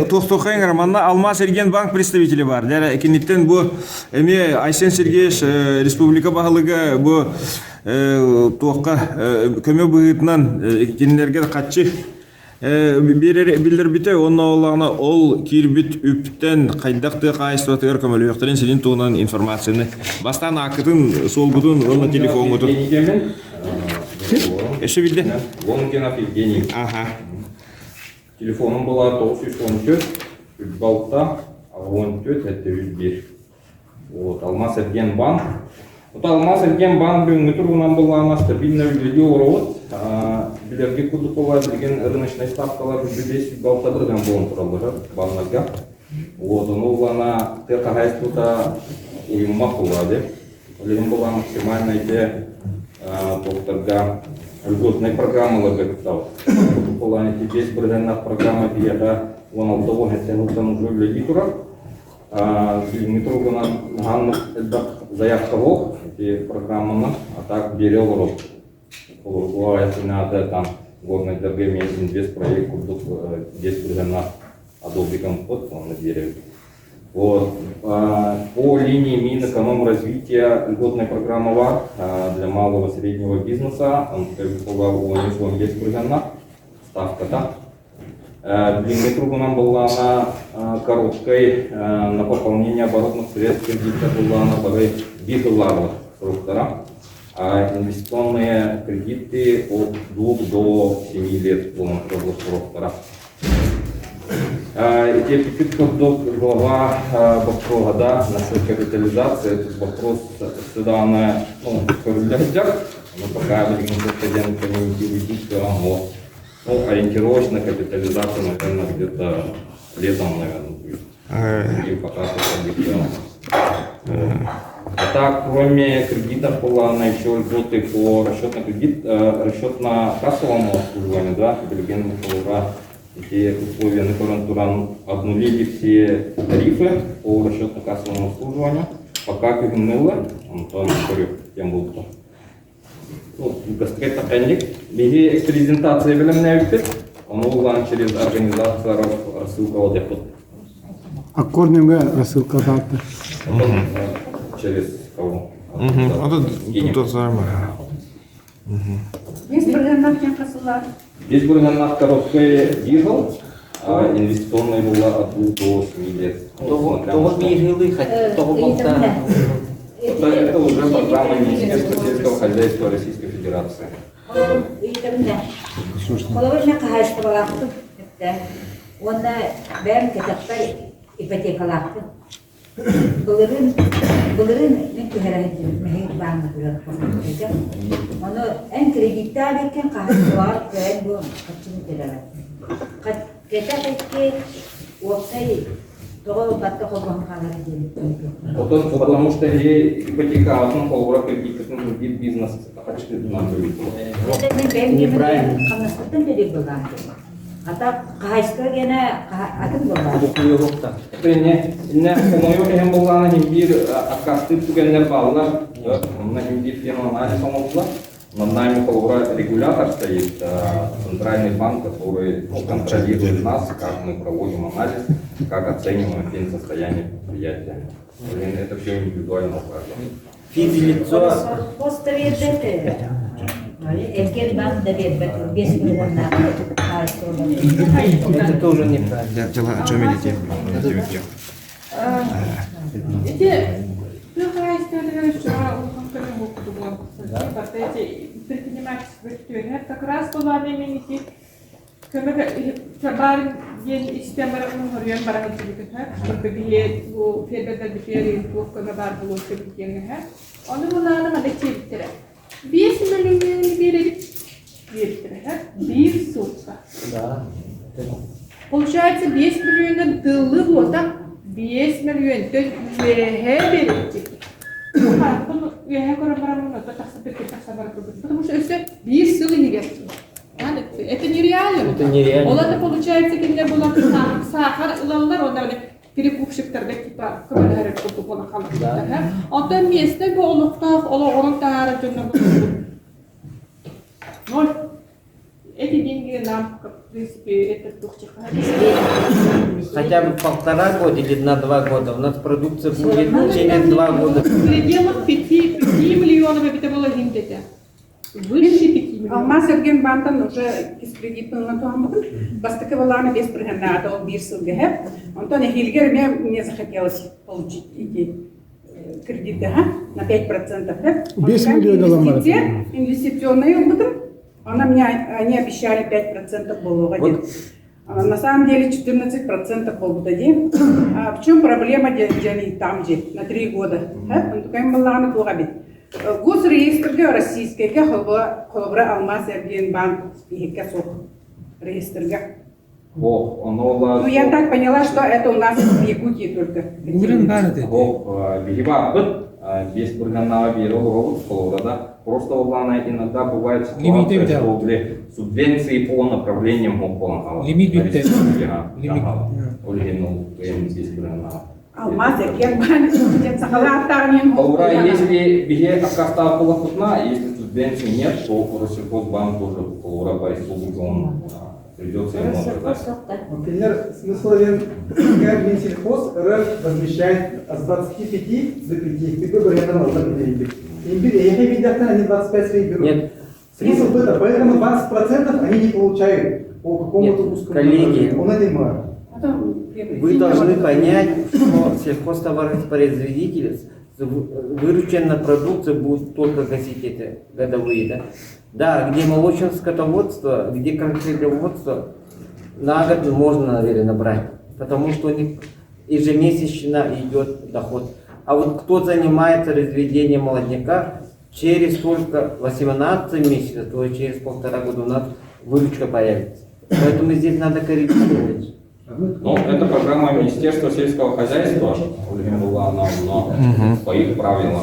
Тохтохайнгар, манна Алмаз Эрген банк представители бар. Кенеттен бу эме Айсен Сергеевич республика багылыгы бу тоққа көмө быгытынан кенелерге катчы билдирбите онна олағына ол кирбит үптен кайдакты кайыстырыр көмөлөктөрүн сенин туунан информацияны бастан акытын солгудун онна телефонгутун эше билди Лонгенов Евгений. Ага. Телефоном была 914 балта, а вон тет это Южбир. Вот Алмаз Эрген банк. Вот Алмаз Эрген банк у нас была она стабильная видео вот. Билерге кудукова деген рыночная ставкалар бюджет балта бірден болын туралы банкага. Вот оно она терхайствута уйма кулады. Лен была максимальная идея докторга льготной программы логотал. Полане теперь брендная программа биеда вон алдого хеттен утан жуле литура. Метро гана ганных заявковых эти программы, а так берел рот. Полугуа если надо там горной дороге инвест проект курдук здесь брендная Adobe Компот он на дереве. Вот. По линии Минэкономразвития льготная программа ВАР для малого и среднего бизнеса. Он есть программа, ставка там. Длинная труба нам была на короткой, на пополнение оборотных средств кредита была на баре бигеларных структура. А инвестиционные кредиты от 2 до 7 лет полного структура. Эти эпитет глава Бакшова года насчет капитализации, этот вопрос всегда она корреляция, но пока мы не комментируем, но ориентировочно капитализация, наверное, где-то летом, наверное, и пока а так, кроме кредитов, была она еще льготы по расчетно-кассовому обслуживанию, да, интеллигентного полура. Эти условия на карантуран обнулили все тарифы по расчетно-кассовому обслуживанию. Пока кюгныло, он там говорю, тем был то. Ну, гастрет такайник. Беги экспрезентация белемная випит, он улан через организацию рассылка депот. А корневая рассылка дата? Через кого? Это самое. Есть программа кассовая. Здесь были на короткой дизель, а инвестиционная была от 2 до 7 лет. Это уже программа Министерства сельского хозяйства Российской Федерации. Булырын мен күһәрәһен мәһир банк булыр. Аны эн кредиттар икән каһарлар көн бу качын теләр. Кәтәкәтке вакыт того батта хобан халар дип. Потому что ипотека основа полура кредитный бизнес хочет нам быть. Неправильно. Камнастан дип булган. Ата кайска генә атын булган. Не помою hem булган химбир акасты түгәннәр баллар. На химбир фирма анализ помогла. Над нами полура регулятор стоит, центральный банк, который контролирует нас, как мы проводим анализ, как оцениваем состояние предприятия. Это все индивидуально у каждого. Физлицо. Эркен банк дает без программы. Это тоже неправильно. Дела о чем идете? Предпринимательство как раз была имените кабар ен истемарын хорьян баран тиликет чтобы бие у федерда дифери тук кабар було тиликет оны буланы мадачилтер 5 миллион берет бир сутка. Да. Получается 10 миллионов дылы вот 5 миллионов то берет. Потому что все без силы не верят. Это нереально. Это нереально. Он получается, когда было сахар, он перекупщиктер типа кабель купу на халат. А то место было так, он тара ноль. эти деньги нам, в принципе, это тухчиха. Хотя бы 1,5 года или на 2 года. У нас продукция будет через 2 года. В пределах 5 миллионов это было гиндете. Выше 5 миллионов. Алмаз Эрген банктан уже кредитный туамбын. Бастыка валаны без пригнада он бирсил гехеп. Антон Хильгер мне захотелось получить эти кредиты на 5%. 5 миллионов Инвестиционные опыты. Они обещали 5% было. Вот. На самом деле 14% был дадим. В чем проблема там же на 3 года? Госреестрге российская хобра Алмаз Эрген банк реестрге. Ну я так поняла, что это у нас в Якутии только. Без бурганного бирова да. Просто иногда бывает ситуация, что для субвенции по направлениям ОПОН. Лимит битте. Алмаз Эрген банк. Если биге акаста полохутна, если субвенции нет, то Россельхозбанк тоже по республике он придется ему отдать. Например, смысловен Минсельхоз РФ возмещает с 25 до 5. Ты выбор я давал, я не видел, они 25 свои берут. Нет. Смысл в этом, поэтому 20% они не получают по какому-то узкому. Коллеги. Он это мэр. Вы должны понять, что сельхозтоваропроизводитель вырученная продукция будет только гасить эти годовые. Да? Да, где молочное скотоводство, где консервоводство, на год можно, наверное, брать, потому что у них ежемесячно идет доход. А вот кто занимается разведением молодняка, через только 18 месяцев, то есть через 1,5 года у нас выручка появится. Поэтому здесь надо корректировать. Ну, это программа Министерства сельского хозяйства, Ольга была нам по их правилам.